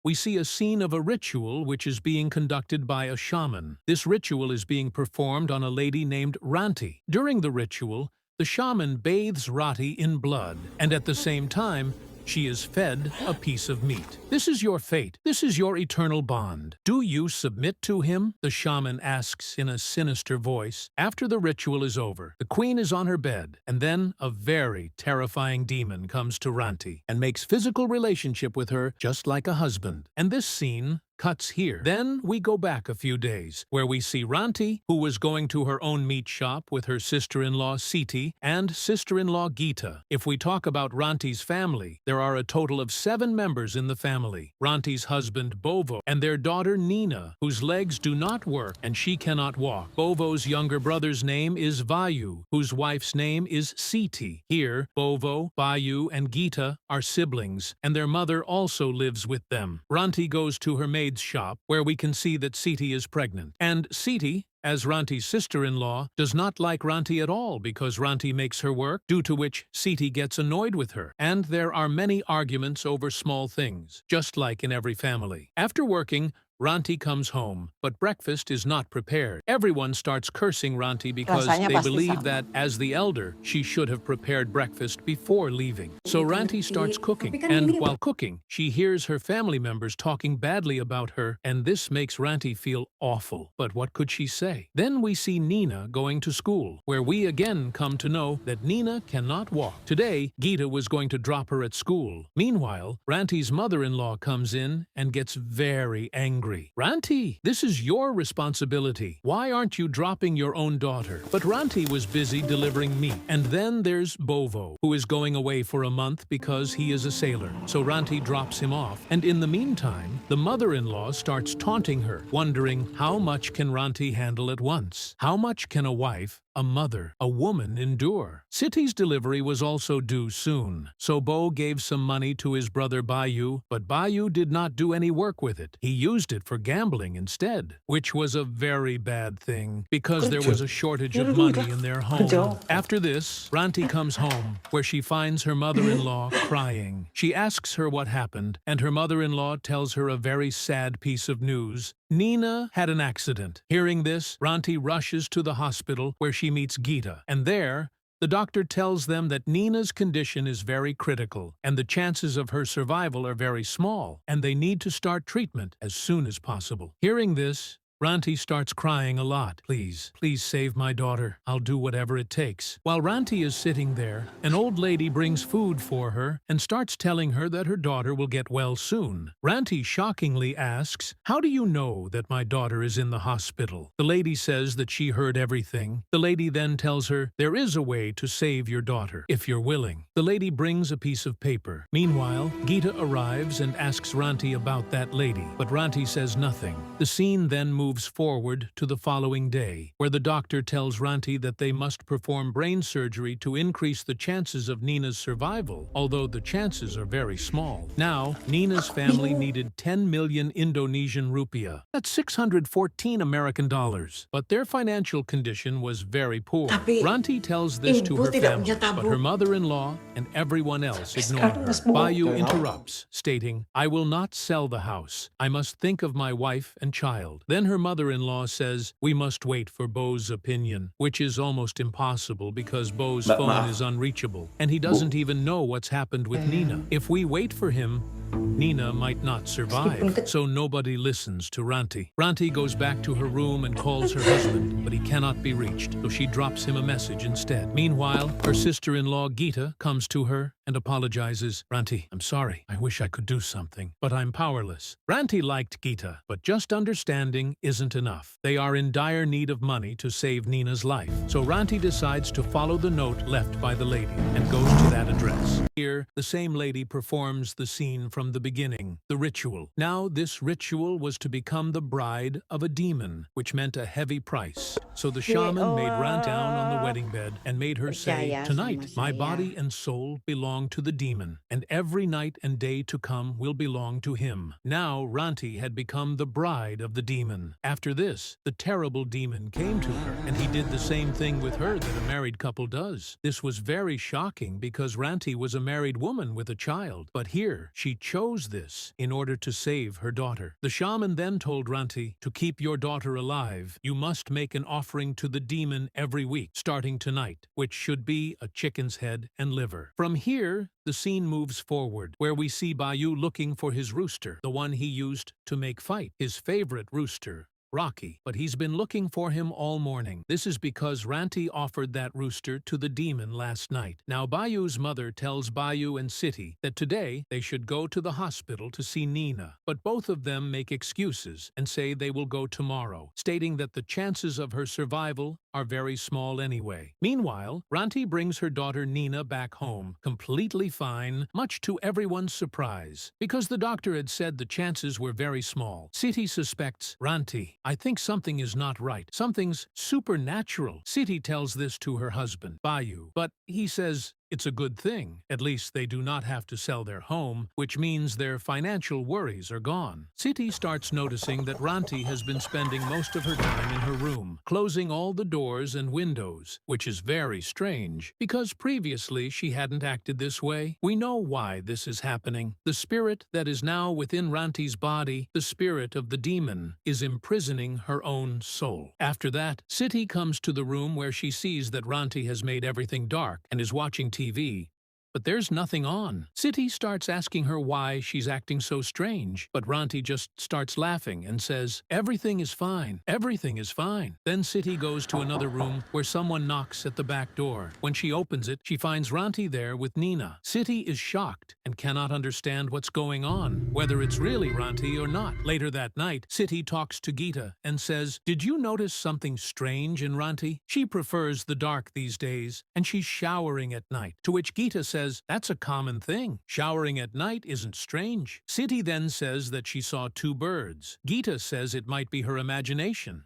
we see a scene of a ritual which is being conducted by a shaman. This ritual is being performed on a lady named Ranti. During the ritual, the shaman bathes Ranti in blood, and at the same time, she is fed a piece of meat. This is your fate. This is your eternal bond. Do you submit to him? The shaman asks in a sinister voice. After the ritual is over, the queen is on her bed, and then a very terrifying demon comes to Ranti and makes physical relationship with her just like a husband. And this scene cuts here. Then we go back a few days, where we see Ranti, who was going to her own meat shop with her sister-in-law Siti and sister-in-law Gita. If we talk about Ranti's family, there are a total of 7 members in the family. Ranti's husband Bovo and their daughter Nina, whose legs do not work and she cannot walk. Bovo's younger brother's name is Vayu, whose wife's name is Siti. Here, Bovo, Vayu, and Gita are siblings, and their mother also lives with them. Ranti goes to her maid's shop, where we can see that Siti is pregnant. And Siti, as Ranti's sister-in-law, does not like Ranti at all because Ranti makes her work, due to which Siti gets annoyed with her. And there are many arguments over small things, just like in every family. After working, Ranti comes home, but breakfast is not prepared. Everyone starts cursing Ranti because Rasanya they pasti believe sama. that, as the elder, she should have prepared breakfast before leaving. So Ranti starts cooking, and while cooking, she hears her family members talking badly about her, and this makes Ranti feel awful. But what could she say? Then we see Nina going to school, where we again come to know that Nina cannot walk. Today, Gita was going to drop her at school. Meanwhile, Ranti's mother-in-law comes in and gets very angry. Ranti, this is your responsibility. Why aren't you dropping your own daughter? But Ranti was busy delivering meat. And then there's Bovo, who is going away for a month because he is a sailor. So Ranti drops him off. And in the meantime, the mother-in-law starts taunting her, wondering how much can Ranti handle at once? How much can a wife, a mother, a woman endure? Siti's delivery was also due soon, so Bo gave some money to his brother Bayu, but Bayu did not do any work with it. He used it for gambling instead, which was a very bad thing, because there was a shortage of money in their home. After this, Ranti comes home, where she finds her mother-in-law crying. She asks her what happened, and her mother-in-law tells her a very sad piece of news. Nina had an accident. Hearing this, Ranti rushes to the hospital, where she meets Gita, and there, the doctor tells them that Nina's condition is very critical, and the chances of her survival are very small, and they need to start treatment as soon as possible. Hearing this, Ranti starts crying a lot. Please, please save my daughter. I'll do whatever it takes. While Ranti is sitting there, an old lady brings food for her and starts telling her that her daughter will get well soon. Ranti shockingly asks, "How do you know that my daughter is in the hospital?" The lady says that she heard everything. The lady then tells her, "There is a way to save your daughter, if you're willing." The lady brings a piece of paper. Meanwhile, Gita arrives and asks Ranti about that lady, but Ranti says nothing. The scene then moves forward to the following day, where the doctor tells Ranti that they must perform brain surgery to increase the chances of Nina's survival, although the chances are very small. Now, Nina's family needed 10 million Indonesian rupiah. That's 614 American dollars. But their financial condition was very poor. Ranti tells this to her family, but her mother-in-law and everyone else ignore her. Bayu interrupts, stating, "I will not sell the house. I must think of my wife and child." Then her mother-in-law says, "We must wait for Bo's opinion," which is almost impossible because Bo's phone is unreachable, and he doesn't even know what's happened with Nina. If we wait for him, Nina might not survive, so nobody listens to Ranti. Ranti goes back to her room and calls her husband, but he cannot be reached, so she drops him a message instead. Meanwhile, her sister-in-law Gita comes to her and apologizes. "Ranti, I'm sorry. I wish I could do something, but I'm powerless." Ranti liked Gita, but just understanding isn't enough. They are in dire need of money to save Nina's life, so Ranti decides to follow the note left by the lady and goes to that address. Here, the same lady performs the scene from the beginning, the ritual. Now, this ritual was to become the bride of a demon, which meant a heavy price. So the shaman made Ranti down on the wedding bed and made her say, "Tonight, my body and soul belong to the demon, and every night and day to come will belong to him." Now, Ranti had become the bride of the demon. After this, the terrible demon came to her, and he did the same thing with her that a married couple does. This was very shocking because Ranti was a married woman with a child, but here she chose chose this in order to save her daughter. The shaman then told Ranti, to keep your daughter alive, you must make an offering to the demon every week, starting tonight, which should be a chicken's head and liver. From here, the scene moves forward, where we see Bayou looking for his rooster, the one he used to make fight, his favorite rooster, Rocky, but he's been looking for him all morning. This is because Ranti offered that rooster to the demon last night. Now Bayou's mother tells Bayou and Siti that today they should go to the hospital to see Nina, but both of them make excuses and say they will go tomorrow, stating that the chances of her survival are very small anyway. Meanwhile, Ranti brings her daughter Nina back home, completely fine, much to everyone's surprise, because the doctor had said the chances were very small. Siti suspects Ranti. I think something is not right. Something's supernatural. Siti tells this to her husband, Bayou, but he says it's a good thing. At least they do not have to sell their home, which means their financial worries are gone. Siti starts noticing that Ranti has been spending most of her time in her room, closing all the doors and windows, which is very strange, because previously she hadn't acted this way. We know why this is happening. The spirit that is now within Ranti's body, the spirit of the demon, is imprisoning her own soul. After that, Siti comes to the room where she sees that Ranti has made everything dark and is watching TV. But there's nothing on. Siti starts asking her why she's acting so strange, but Ranti just starts laughing and says, everything is fine, everything is fine. Then Siti goes to another room where someone knocks at the back door. When she opens it, she finds Ranti there with Nina. Siti is shocked and cannot understand what's going on, whether it's really Ranti or not. Later that night, Siti talks to Gita and says, did you notice something strange in Ranti? She prefers the dark these days, and she's showering at night, to which Gita says, that's a common thing. Showering at night isn't strange. Siti then says that she saw two birds. Gita says it might be her imagination.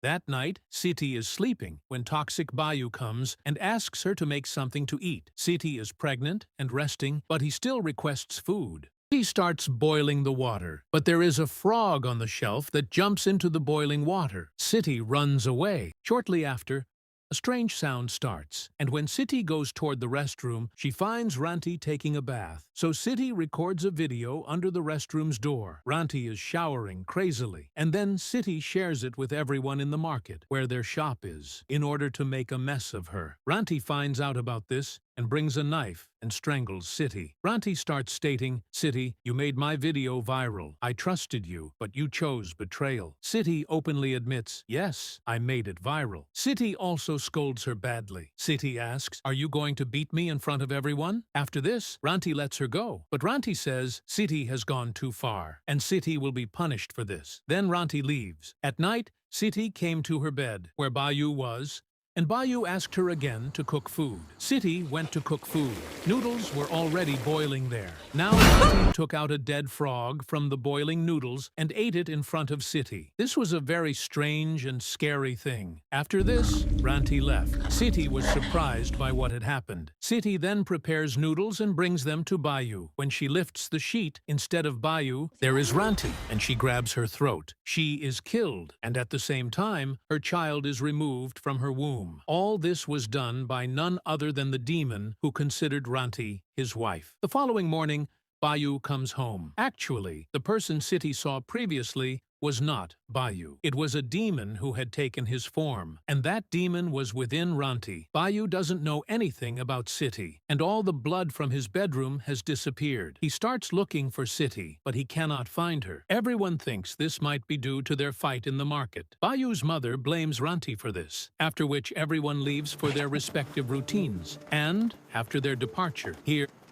That night, Siti is sleeping when toxic Bayou comes and asks her to make something to eat. Siti is pregnant and resting, but he still requests food. He starts boiling the water, but there is a frog on the shelf that jumps into the boiling water. Siti runs away. Shortly after, a strange sound starts, and when Siti goes toward the restroom, she finds Ranti taking a bath. So Siti records a video under the restroom's door. Ranti is showering crazily, and then Siti shares it with everyone in the market, where their shop is, in order to make a mess of her. Ranti finds out about this and brings a knife and strangles Siti. Ranti starts stating, Siti, you made my video viral. I trusted you, but you chose betrayal. Siti openly admits, yes, I made it viral. Siti also scolds her badly. Siti asks, are you going to beat me in front of everyone? After this, Ranti lets her go. But Ranti says Siti has gone too far, and Siti will be punished for this. Then Ranti leaves. At night, Siti came to her bed, where Bayou was, and Bayou asked her again to cook food. Siti went to cook food. Noodles were already boiling there. Now Ranti took out a dead frog from the boiling noodles and ate it in front of Siti. This was a very strange and scary thing. After this, Ranti left. Siti was surprised by what had happened. Siti then prepares noodles and brings them to Bayou. When she lifts the sheet, instead of Bayou, there is Ranti, and she grabs her throat. She is killed, and at the same time, her child is removed from her womb. All this was done by none other than the demon who considered Ranti his wife. The following morning, Bayou comes home. Actually, the person Siti saw previously was not Bayou. It was a demon who had taken his form, and that demon was within Ranti. Bayou doesn't know anything about Siti, and all the blood from his bedroom has disappeared. He starts looking for Siti, but he cannot find her. Everyone thinks this might be due to their fight in the market. Bayou's mother blames Ranti for this, after which everyone leaves for their respective routines, and after their departure,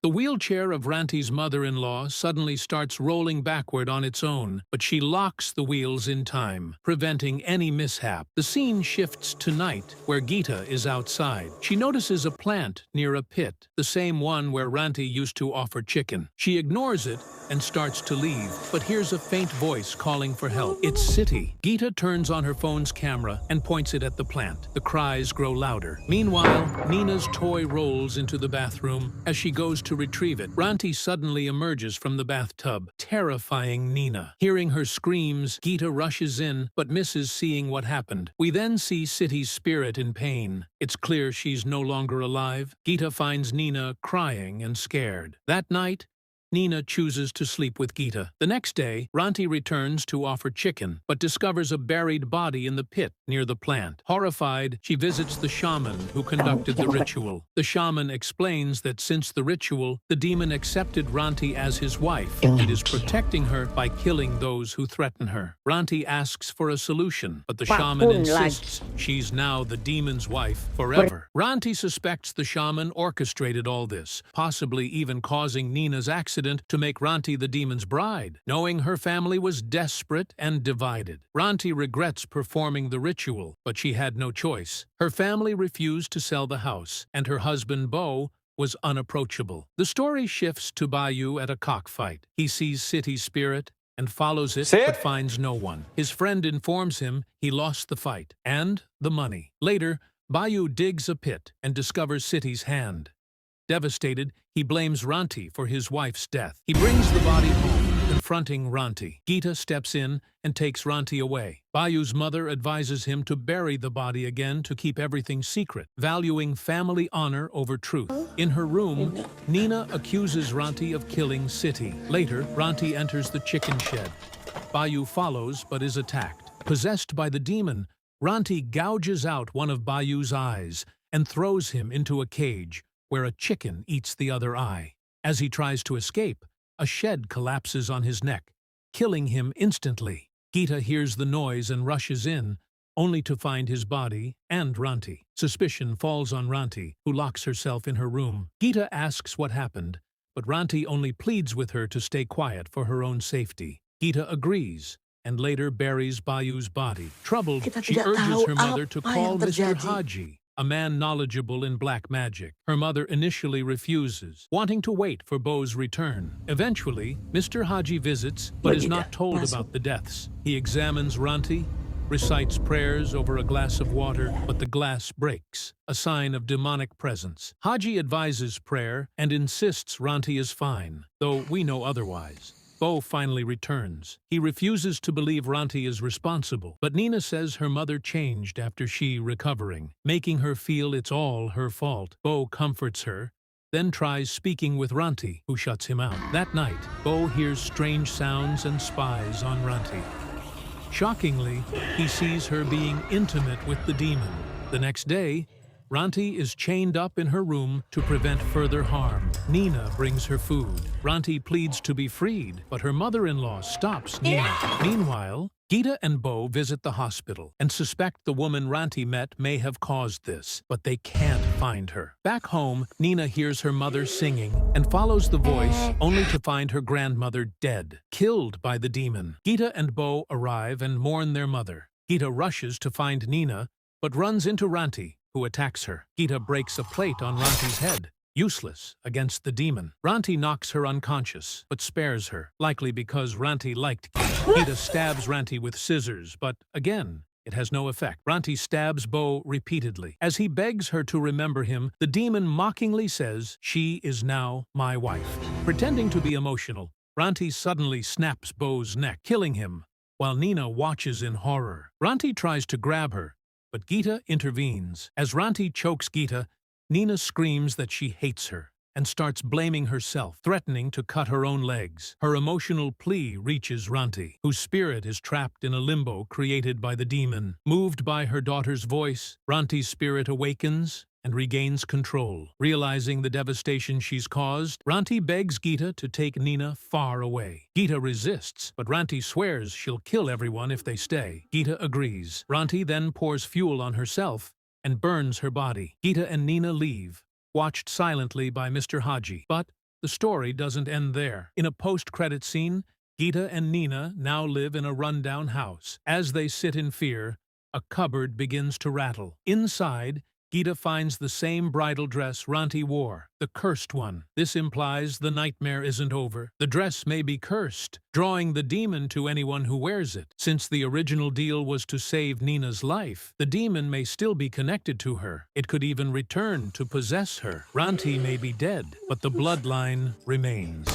the wheelchair of Ranti's mother-in-law suddenly starts rolling backward on its own, but she locks the wheels in time, preventing any mishap. The scene shifts to night, where Gita is outside. She notices a plant near a pit, the same one where Ranti used to offer chicken. She ignores it and starts to leave, but hears a faint voice calling for help. It's Siti. Gita turns on her phone's camera and points it at the plant. The cries grow louder. Meanwhile, Nina's toy rolls into the bathroom. As she goes to retrieve it, Ranti suddenly emerges from the bathtub, terrifying Nina. Hearing her screams, Gita rushes in, but misses seeing what happened. We then see Siti's spirit in pain. It's clear she's no longer alive. Gita finds Nina crying and scared. That night, Nina chooses to sleep with Gita. The next day, Ranti returns to offer chicken, but discovers a buried body in the pit near the plant. Horrified, she visits the shaman who conducted the ritual. The shaman explains that since the ritual, the demon accepted Ranti as his wife. It is protecting her by killing those who threaten her. Ranti asks for a solution, but the shaman insists she's now the demon's wife forever. Ranti suspects the shaman orchestrated all this, possibly even causing Nina's accident to make Ranti the demon's bride. Knowing her family was desperate and divided, Ranti regrets performing the ritual, but she had no choice. Her family refused to sell the house, and her husband, Bo, was unapproachable. The story shifts to Bayou at a cockfight. He sees City Spirit and follows it, but finds no one. His friend informs him he lost the fight and the money. Later, Bayou digs a pit and discovers City's hand. Devastated, he blames Ranti for his wife's death. He brings the body home, confronting Ranti. Gita steps in and takes Ranti away. Bayou's mother advises him to bury the body again to keep everything secret, valuing family honor over truth. In her room, Nina accuses Ranti of killing City. Later, Ranti enters the chicken shed. Bayou follows but is attacked. Possessed by the demon, Ranti gouges out one of Bayou's eyes and throws him into a cage, where a chicken eats the other eye. As he tries to escape, a shed collapses on his neck, killing him instantly. Gita hears the noise and rushes in, only to find his body and Ranti. Suspicion falls on Ranti, who locks herself in her room. Gita asks what happened, but Ranti only pleads with her to stay quiet for her own safety. Gita agrees, and later buries Bayou's body. Troubled, she urges her mother to call Mr. Haji, a man knowledgeable in black magic. Her mother initially refuses, wanting to wait for Bo's return. Eventually, Mr. Haji visits, but is not told about the deaths. He examines Ranti, recites prayers over a glass of water, but the glass breaks, a sign of demonic presence. Haji advises prayer and insists Ranti is fine, though we know otherwise. Bo finally returns. He refuses to believe Ranti is responsible, but Nina says her mother changed after she recovering, making her feel it's all her fault. Bo comforts her, then tries speaking with Ranti, who shuts him out. That night, Bo hears strange sounds and spies on Ranti. Shockingly, he sees her being intimate with the demon. The next day, Ranti is chained up in her room to prevent further harm. Nina brings her food. Ranti pleads to be freed, but her mother-in-law stops Nina. Meanwhile, Gita and Bo visit the hospital and suspect the woman Ranti met may have caused this, but they can't find her. Back home, Nina hears her mother singing and follows the voice only to find her grandmother dead, killed by the demon. Gita and Bo arrive and mourn their mother. Gita rushes to find Nina, but runs into Ranti, who attacks her. Gita breaks a plate on Ranti's head, useless against the demon. Ranti knocks her unconscious, but spares her, likely because Ranti liked Gita. Gita stabs Ranti with scissors, but again, it has no effect. Ranti stabs Bo repeatedly. As he begs her to remember him, the demon mockingly says, "She is now my wife." Pretending to be emotional, Ranti suddenly snaps Bo's neck, killing him, while Nina watches in horror. Ranti tries to grab her, but Gita intervenes. As Ranti chokes Gita, Nina screams that she hates her and starts blaming herself, threatening to cut her own legs. Her emotional plea reaches Ranti, whose spirit is trapped in a limbo created by the demon. Moved by her daughter's voice, Ranti's spirit awakens and regains control. Realizing the devastation she's caused, Ranti begs Gita to take Nina far away. Gita resists, but Ranti swears she'll kill everyone if they stay. Gita agrees. Ranti then pours fuel on herself and burns her body. Gita and Nina leave, watched silently by Mr. Haji. But the story doesn't end there. In a post-credit scene, Gita and Nina now live in a rundown house. As they sit in fear, a cupboard begins to rattle. Inside, Gita finds the same bridal dress Ranti wore, the cursed one. This implies the nightmare isn't over. The dress may be cursed, drawing the demon to anyone who wears it. Since the original deal was to save Nina's life, the demon may still be connected to her. It could even return to possess her. Ranti may be dead, but the bloodline remains.